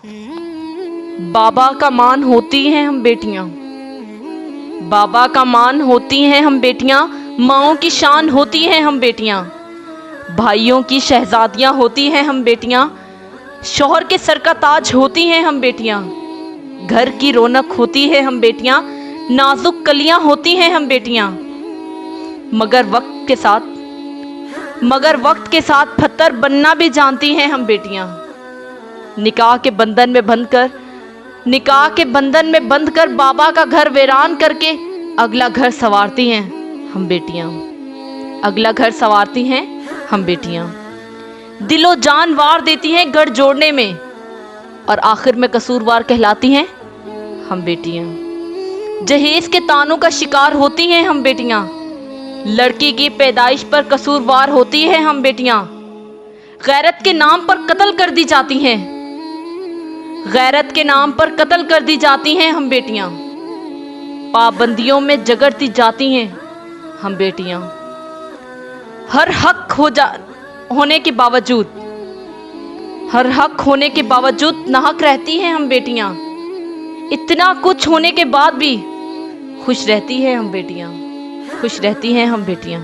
बाबा का मान होती हैं हम बेटियां, बाबा का मान होती हैं हम बेटियां, माँओं की शान होती हैं हम बेटियां, भाइयों की शहजादियां होती हैं हम बेटियां, शौहर के सर का ताज होती हैं हम बेटियां, घर की रौनक होती है हम बेटियां, नाजुक कलियां होती हैं हम बेटियां। मगर वक्त के साथ पत्थर बनना भी जानती हैं हम बेटियां। निकाह के बंधन में बंधकर बाबा का घर वीरान करके अगला घर संवारती हैं हम बेटियां, अगला घर संवारती हैं हम बेटियां। दिलो जान वार देती हैं गढ़ जोड़ने में और आखिर में कसूरवार कहलाती हैं हम बेटियां। जहेज के तानों का शिकार होती हैं हम बेटियां, लड़की की पैदाइश पर कसूरवार होती है हम बेटियां। गैरत के नाम पर कत्ल कर दी जाती हैं, गैरत के नाम पर कत्ल कर दी जाती हैं हम बेटियां। पाबंदियों में जगड़ती जाती हैं हम बेटियां। हर हक होने के बावजूद नाहक रहती हैं हम बेटियां। इतना कुछ होने के बाद भी खुश रहती हैं हम बेटियां, खुश रहती हैं हम बेटियां।